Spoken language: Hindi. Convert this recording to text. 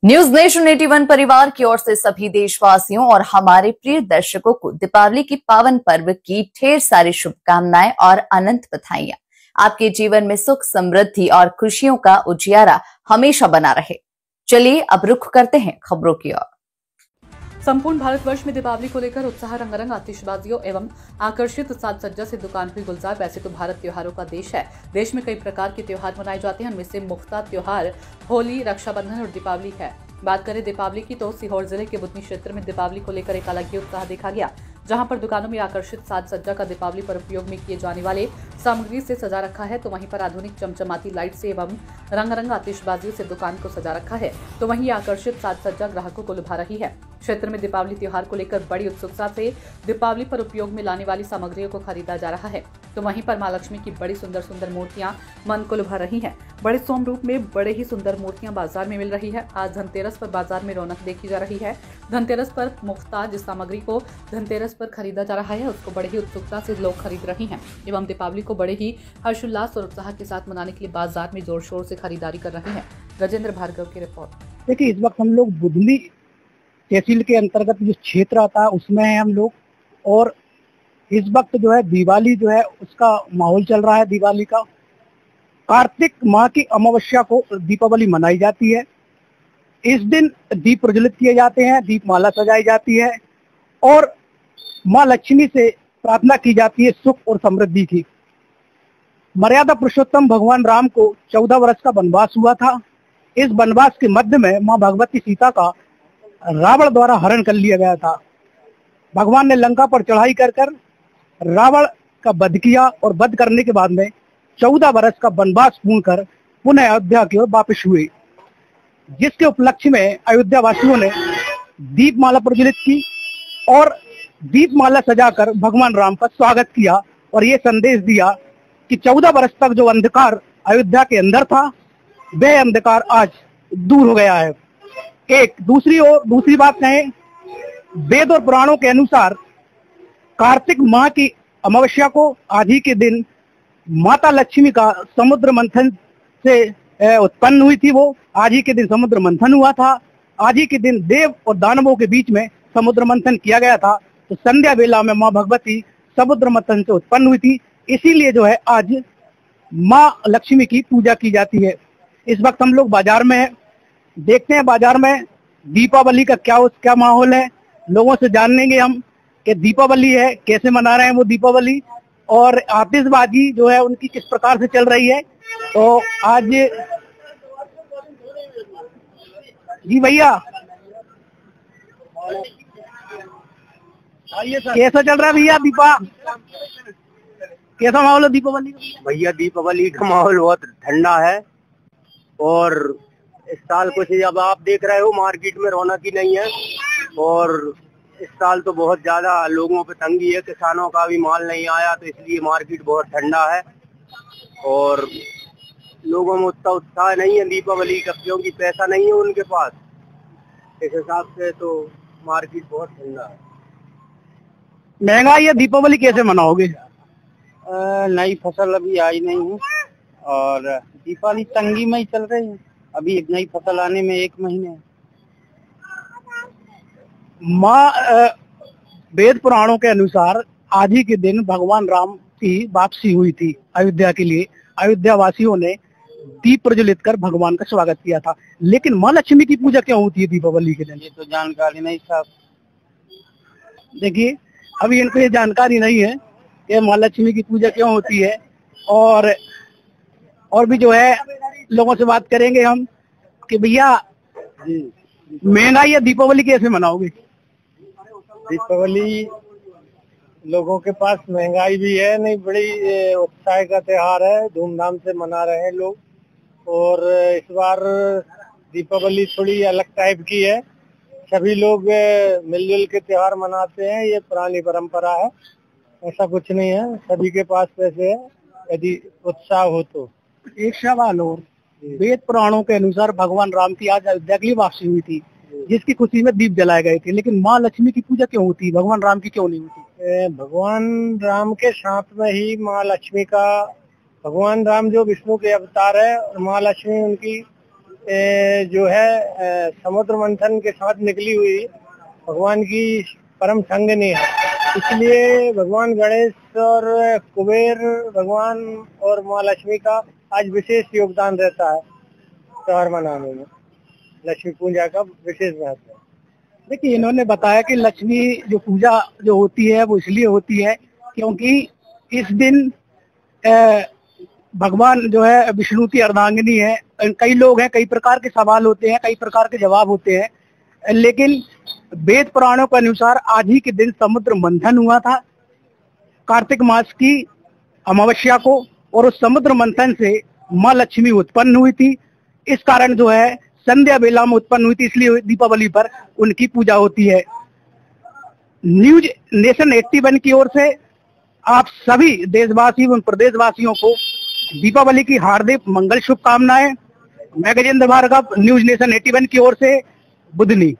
न्यूज नेशन 81 परिवार की ओर से सभी देशवासियों और हमारे प्रिय दर्शकों को दीपावली की पावन पर्व की ढेर सारी शुभकामनाएं और अनंत बधाइयां। आपके जीवन में सुख, समृद्धि और खुशियों का उजियारा हमेशा बना रहे। चलिए अब रुख करते हैं खबरों की ओर। संपूर्ण भारतवर्ष में दीपावली को लेकर उत्साह, रंगारंग आतिशबाजियों एवं आकर्षित साज सज्जा से दुकान हुई गुलजार। वैसे तो भारत त्योहारों का देश है। देश में कई प्रकार के त्योहार मनाए जाते हैं। उनमें से मुख्य त्योहार होली, रक्षाबंधन और दीपावली है। बात करें दीपावली की तो सीहोर जिले के बुधनी क्षेत्र में दीपावली को लेकर एक अलग ही उत्साह देखा गया, जहां पर दुकानों में आकर्षित साज सज्जा का दीपावली पर उपयोग में किए जाने वाले सामग्री से सजा रखा है, तो वहीं पर आधुनिक चमचमाती लाइट से एवं रंगारंग आतिशबाजियों से दुकान को सजा रखा है, तो वहीं आकर्षित साज सज्जा ग्राहकों को लुभा रही है। क्षेत्र में दीपावली त्योहार को लेकर बड़ी उत्सुकता से दीपावली पर उपयोग में लाने वाली सामग्रियों को खरीदा जा रहा है, तो वहीं पर मां लक्ष्मी की बड़ी सुंदर सुंदर मूर्तियां मन को लुभा रही हैं। बड़े सोम रूप में बड़े ही सुंदर मूर्तियां बाजार में मिल रही है। आज धनतेरस पर बाजार में रौनक देखी जा रही है। धनतेरस पर मुख्तार जिस सामग्री को धनतेरस पर खरीदा जा रहा है, उसको बड़े ही उत्सुकता से लोग खरीद रहे हैं एवं दीपावली को बड़े ही हर्षोल्लास और उत्साह के साथ मनाने के लिए बाजार में जोर शोर से खरीदारी कर रहे हैं। गजेंद्र भार्गव की रिपोर्ट। देखिए, इस वक्त हम लोग बुधनी तहसील के अंतर्गत जो क्षेत्र आता है उसमें है हम लोग, और इस वक्त जो है दिवाली जो है उसका माहौल चल रहा है। दिवाली का कार्तिक माह की अमावस्या को दीपावली मनाई जाती है। इस दिन दीप प्रज्वलित किए जाते हैं, दीपमाला सजाई जाती है और माँ लक्ष्मी से प्रार्थना की जाती है सुख और समृद्धि की। मर्यादा पुरुषोत्तम भगवान राम को 14 वर्ष का वनवास हुआ था। इस वनवास के मध्य में माँ भगवती सीता का रावण द्वारा हरण कर लिया गया था। भगवान ने लंका पर चढ़ाई कर रावण का वध किया और वध करने के बाद में 14 वर्ष का वनवास पूर्ण कर पुनः अयोध्या की ओर वापस हुए, जिसके उपलक्ष्य में अयोध्या वासियों ने दीपमाला प्रज्वलित की और दीपमाला सजाकर भगवान राम का स्वागत किया और ये संदेश दिया कि 14 वर्ष तक जो अंधकार अयोध्या के अंदर था, वह अंधकार आज दूर हो गया है। एक दूसरी बात कहें, वेद और पुराणों के अनुसार कार्तिक माह की अमावस्या को आज ही के दिन माता लक्ष्मी का समुद्र मंथन से उत्पन्न हुई थी। वो आज ही के दिन समुद्र मंथन हुआ था। आज ही के दिन देव और दानवों के बीच में समुद्र मंथन किया गया था, तो संध्या वेला में माँ भगवती समुद्र मंथन से उत्पन्न हुई थी। इसीलिए जो है आज माँ लक्ष्मी की पूजा की जाती है। इस वक्त हम लोग बाजार में हैं, देखते हैं बाजार में दीपावली का क्या माहौल है। लोगों से जानेंगे हम कि दीपावली है, कैसे मना रहे हैं वो दीपावली, और आतिशबाजी जो है उनकी किस प्रकार से चल रही है। तो आज जी भैया, कैसा चल रहा है भैया कैसा माहौल है दीपावली का? भैया दीपावली का माहौल बहुत ठंडा है और इस साल कुछ अब आप देख रहे हो मार्केट में रौनक ही नहीं है, और इस साल तो बहुत ज्यादा लोगों पे तंगी है। किसानों का भी माल नहीं आया, तो इसलिए मार्केट बहुत ठंडा है और लोगों में उतना उत्साह नहीं है दीपावली का, क्योंकि पैसा नहीं है उनके पास। इस हिसाब से तो मार्केट बहुत ठंडा है। महंगाई है, दीपावली कैसे मनाओगे? नई फसल अभी आई नहीं है और दीपावली तंगी में ही चल रही है। अभी एक नई फसल आने में 1 महीने है। माँ वेद पुराणों के अनुसार आज ही के दिन भगवान राम की वापसी हुई थी अयोध्या के लिए। अयोध्या वासियों ने दीप प्रज्वलित कर भगवान का स्वागत किया था। लेकिन माँ लक्ष्मी की पूजा क्यों होती है दीपावली के दिन? ये तो जानकारी नहीं साहब। देखिए, अभी इनको ये जानकारी नहीं है कि माँ लक्ष्मी की पूजा क्यों होती है, और भी जो है लोगों से बात करेंगे हम कि भैया महंगाई या दीपावली कैसे मनाओगे? दीपावली लोगों के पास महंगाई भी है नहीं, बड़ी उत्साह का त्योहार है, धूमधाम से मना रहे हैं लोग। और इस बार दीपावली थोड़ी अलग टाइप की है, सभी लोग मिलजुल के त्योहार मनाते हैं, ये पुरानी परंपरा है। ऐसा कुछ नहीं है, सभी के पास पैसे है यदि उत्साह हो तो। एक सवाल और, वेद पुराणों के अनुसार भगवान राम की आज अयोध्या की वापसी हुई थी, जिसकी खुशी में दीप जलाए गए थे, लेकिन माँ लक्ष्मी की पूजा क्यों होती, भगवान राम की क्यों नहीं होती? भगवान राम के साथ में ही माँ लक्ष्मी का, भगवान राम जो विष्णु के अवतार है और माँ लक्ष्मी उनकी जो है समुद्र मंथन के साथ निकली हुई भगवान की परम संगिनी है। इसलिए भगवान गणेश और कुबेर भगवान और माँ लक्ष्मी का आज विशेष योगदान रहता है त्योहार मनाने में। लक्ष्मी पूजा का विशेष महत्व है। देखिए, इन्होंने बताया कि लक्ष्मी जो पूजा जो होती है वो इसलिए होती है क्योंकि इस दिन भगवान जो है विष्णु की अर्धांगिनी है। कई लोग हैं, कई प्रकार के सवाल होते हैं, कई प्रकार के जवाब होते हैं, लेकिन वेद पुराणों के अनुसार आज ही के दिन समुद्र मंथन हुआ था कार्तिक मास की अमावस्या को, और उस समुद्र मंथन से माँ लक्ष्मी उत्पन्न हुई थी। इस कारण जो है संध्या बेला में उत्पन्न हुई थी, इसलिए दीपावली पर उनकी पूजा होती है। न्यूज नेशन 81 की ओर से आप सभी देशवासी एवं प्रदेशवासियों को दीपावली की हार्दिक मंगल शुभकामनाएं। मैं गजेंद्र भार्गव, न्यूज नेशन 81 की ओर से, बुधनी।